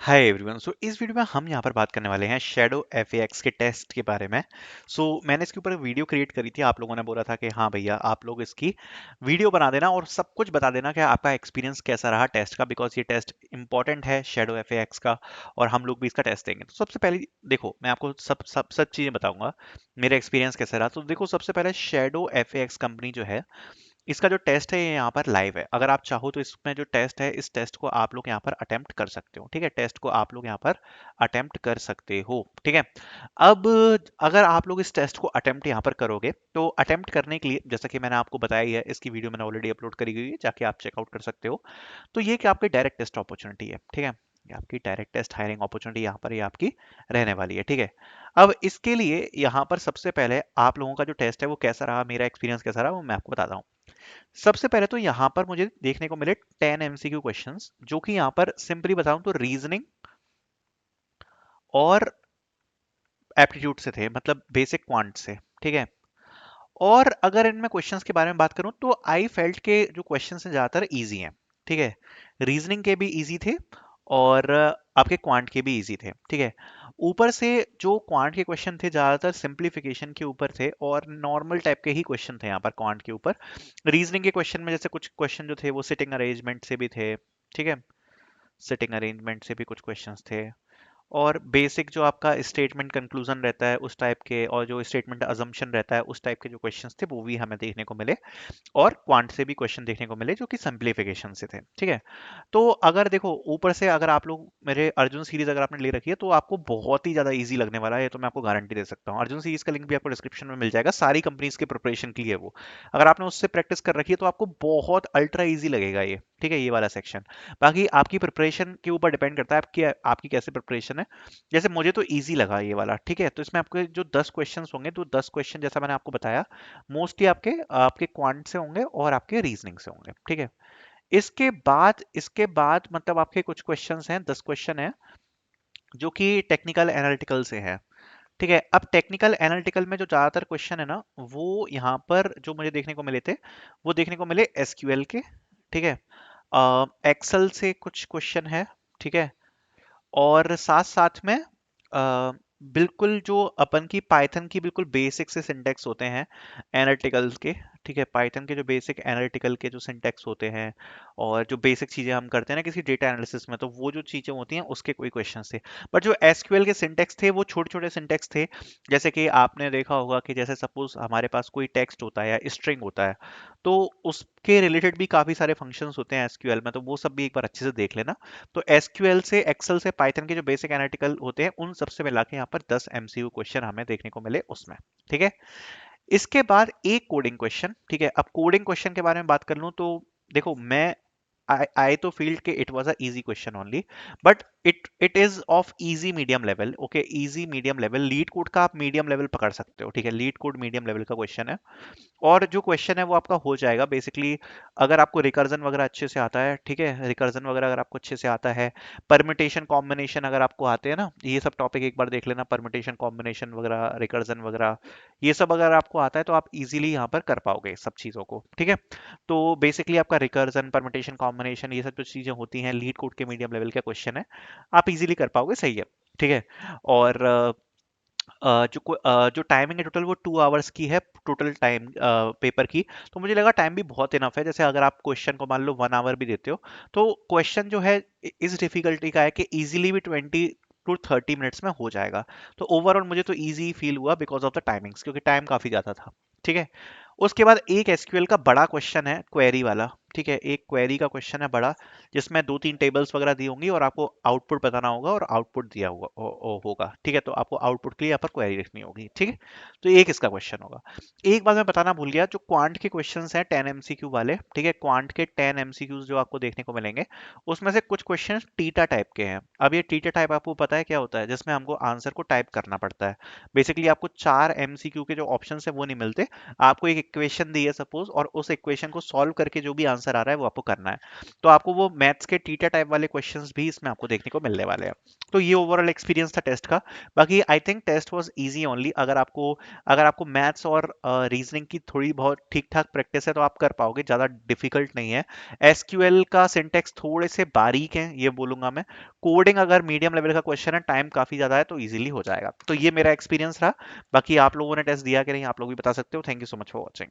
Hi everyone. सो इस video में हम यहाँ पर बात करने वाले हैं शैडो एफएक्स के टेस्ट के बारे में। मैंने इसके ऊपर वीडियो क्रिएट करी थी। आप लोगों ने बोला था कि हाँ भैया आप लोग इसकी वीडियो बना देना और सब कुछ बता देना कि आपका एक्सपीरियंस कैसा रहा टेस्ट का, बिकॉज ये टेस्ट इंपॉर्टेंट है शैडो एफएक्स का और हम लोग भी इसका टेस्ट देंगे। तो सबसे पहले देखो, मैं आपको सब सब सब चीज़ें बताऊंगा मेरा एक्सपीरियंस कैसा रहा। तो देखो, सबसे पहले शैडो एफएक्स कंपनी जो है, इसका जो टेस्ट है ये यहाँ पर लाइव है। अगर आप चाहो तो इसमें जो टेस्ट है, इस टेस्ट को आप लोग यहाँ पर अटेम्प्ट कर सकते हो। ठीक है, टेस्ट को आप लोग यहाँ पर अटेम्प्ट कर सकते हो। ठीक है, अब अगर आप लोग इस टेस्ट को अटेम्प्ट यहाँ पर करोगे तो अटेम्प्ट करने के लिए, जैसा कि मैंने आपको बताया ही है, इसकी वीडियो मैंने ऑलरेडी अपलोड करी हुई है, जाके आप चेकआउट कर सकते हो। तो ये कि आपकी डायरेक्ट टेस्ट अपॉर्चुनिटी है। ठीक है, ये आपकी डायरेक्ट टेस्ट हायरिंग अपॉर्चुनिटी यहाँ पर ये आपकी रहने वाली है। ठीक है, अब इसके लिए यहाँ पर सबसे पहले आप लोगों का जो टेस्ट है वो कैसा रहा, मेरा एक्सपीरियंस कैसा रहा, वो मैं आपको बताता हूँ। सबसे पहले तो यहाँ पर मुझे देखने को मिले 10 एमसीक्यू क्वेश्चंस, जो कि यहाँ पर सिंपली बताऊं तो रीजनिंग और एप्टीट्यूड से थे, मतलब बेसिक क्वांट से। ठीक है, और अगर इनमें क्वेश्चंस के बारे में बात करूं तो आई फेल्ट के जो क्वेश्चंस हैं ज़्यादातर इजी हैं। ठीक है, रीजनिंग के भी इजी थे और आपके क्वांट के भी इजी थे। ठीक है, ऊपर से जो क्वांट के क्वेश्चन थे ज़्यादातर सिंप्लीफिकेशन के ऊपर थे और नॉर्मल टाइप के ही क्वेश्चन थे यहाँ पर क्वांट के ऊपर। रीजनिंग के क्वेश्चन में जैसे कुछ क्वेश्चन जो थे वो सिटिंग अरेंजमेंट से भी थे। ठीक है, सिटिंग अरेंजमेंट से भी कुछ क्वेश्चंस थे और बेसिक जो आपका स्टेटमेंट कंक्लूजन रहता है उस टाइप के, और जो स्टेटमेंट अजम्पशन रहता है उस टाइप के जो क्वेश्चंस थे वो भी हमें देखने को मिले। और क्वांट से भी क्वेश्चन देखने को मिले जो कि सिंप्लीफिकेशन से थे। ठीक है, तो अगर देखो ऊपर से अगर आप लोग मेरे अर्जुन सीरीज अगर आपने ले रखी है तो आपको बहुत ही ज्यादा इजी लगने वाला है, ये तो मैं आपको गारंटी दे सकता हूँ। अर्जुन सीरीज का लिंक भी आपको डिस्क्रिप्शन में मिल जाएगा, सारी कंपनीज के प्रिपरेशन के लिए वो। अगर आपने उससे प्रैक्टिस कर रखी है तो आपको बहुत अल्ट्रा इजी लगेगा ये। ठीक है, ये वाला सेक्शन बाकी आपकी प्रिपरेशन के ऊपर डिपेंड करता है आपकी आपकी कैसे प्रिपरेशन है। जैसे मुझे तो इजी लगा ये वाला। ठीक है, तो इसमें आपके जो 10 क्वेश्चंस होंगे तो 10 क्वेश्चन जैसा मैंने आपको बताया मोस्टली आपके आपके क्वांट से होंगे और आपके रीजनिंग से होंगे। ठीक है, इसके बाद मतलब आपके कुछ क्वेश्चंस हैं, 10 क्वेश्चन हैं जो कि टेक्निकल एनालिटिकल से है। ठीक है, अब टेक्निकल एनालिटिकल में जो ज्यादातर क्वेश्चन है ना, वो यहाँ पर जो मुझे देखने को मिले थे वो देखने को मिले एसक्यूएल के। ठीक है, एक्सेल से कुछ क्वेश्चन है। ठीक है, और साथ साथ में बिल्कुल जो अपन की पाइथन की बिल्कुल बेसिक से सिंटेक्स होते हैं एनालिटिकल के। ठीक है, पाइथन के जो बेसिक एनालिटिकल के जो सिंटेक्स होते हैं और जो बेसिक चीजें हम करते हैं ना किसी डेटा एनालिसिस में, तो वो जो चीजें होती हैं उसके कोई क्वेश्चन थे। बट जो एसक्यूएल के सिंटेक्स थे वो छोटे छोटे सिंटेक्स थे। जैसे कि आपने देखा होगा कि जैसे सपोज हमारे पास कोई टेक्स्ट होता है या स्ट्रिंग होता है, तो उसके रिलेटेड भी काफी सारे फंक्शंस होते हैं एसक्यूएल में, तो वो सब भी एक बार अच्छे से देख लेना। तो एसक्यूएल से, एक्सेल से, पाइथन के जो बेसिक एनालिटिकल होते हैं उन सबसे मिला के यहाँ पर 10 एमसीयू क्वेश्चन हमें देखने को मिले उसमें। ठीक है, इसके बाद एक कोडिंग क्वेश्चन। ठीक है, अब कोडिंग क्वेश्चन के बारे में बात कर लूं तो देखो, मैं I तो feel कि it was a easy question only, but it is of easy medium level. Okay, easy medium level, leet code का आप मीडियम लेवल पकड़ सकते हो। ठीक है, लीड कोड मीडियम लेवल का क्वेश्चन है और जो क्वेश्चन है वो आपका हो जाएगा बेसिकली अगर आपको रिकर्जन वगैरह अच्छे से आता है। ठीक है, रिकर्जन वगैरह अगर आपको अच्छे से आता है, परमिटेशन कॉम्बिनेशन अगर आपको आते हैं ना, ये सब टॉपिक एक बार देख लेना, परमिटेशन कॉम्बिनेशन वगैरह, रिकर्जन वगैरह, ये सब अगर आपको आता है तो आप इजीली यहाँ पर कर पाओगे सब चीज़ों को। ठीक है, तो बेसिकली आपका रिकर्जन, परमिटेशन कॉम्बिनेशन, ये सब जो चीज़ें होती हैं लीड कोड के मीडियम लेवल का क्वेश्चन है, आप इजीली कर पाओगे। सही है। ठीक है, और जो टाइमिंग है टोटल वो 2 आवर्स की है टोटल टाइम पेपर की। तो मुझे लगा टाइम भी बहुत इनफ है। जैसे अगर आप क्वेश्चन को मान लो 1 आवर भी देते हो तो क्वेश्चन जो है इस डिफिकल्टी का है कि इजीली भी 20 to 30 मिनट्स में हो जाएगा। तो ओवरऑल मुझे तो इजी फील हुआ बिकॉज ऑफ द टाइमिंग्स, क्योंकि टाइम काफी ज्यादा था। ठीक है, उसके बाद एक एसक्यूएल का बड़ा क्वेश्चन है क्वेरी वाला। ठीक है, एक क्वेरी का क्वेश्चन है बड़ा, जिसमें 2-3 टेबल्स वगैरह दी होंगी और आपको आउटपुट बताना होगा और आउटपुट दिया होगा। ठीक है, तो आपको आउटपुट के लिए यहाँ पर क्वेरी लिखनी होगी। ठीक है, तो एक इसका क्वेश्चन होगा। एक बात मैं बताना भूल गया, जो क्वांट के क्वेश्चंस हैं 10 एमसीक्यू वाले, ठीक है, क्वांट के 10 एमसीक्यूज जो आपको देखने को मिलेंगे उसमें से कुछ क्वेश्चन टीटा टाइप के हैं। अब ये टीटा टाइप आपको पता है क्या होता है, जिसमें हमको आंसर को टाइप करना पड़ता है। बेसिकली आपको 4 एमसीक्यू के जो ऑप्शन है वो नहीं मिलते, आपको एक इक्वेशन दी है सपोज, और उस इक्वेशन को सॉल्व करके जो भी आंसर आंसर आ रहा है वो आपको करना है। तो आपको वो मैथ्स के टीटा टाइप वाले क्वेश्चंस भी इसमें आपको देखने को मिलने वाले हैं। तो ये ओवरऑल एक्सपीरियंस था टेस्ट का। बाकी I think test was easy only. अगर आपको मैथ्स और रीजनिंग की थोड़ी बहुत ठीक ठाक प्रैक्टिस है तो आप कर पाओगे, ज़्यादा डिफिकल्ट नहीं है। एसक्यूएल का सिंटेक्स थोड़े से बारीक है ये बोलूंगा मैं। कोडिंग अगर मीडियम लेवल का क्वेश्चन है, टाइम काफ़ी ज़्यादा है तो इजीली हो जाएगा। तो ये मेरा एक्सपीरियंस रहा। बाकी आप लोगों ने टेस्ट दिया कि नहीं, आप लोग भी बता सकते हो। Thank you so much for watching.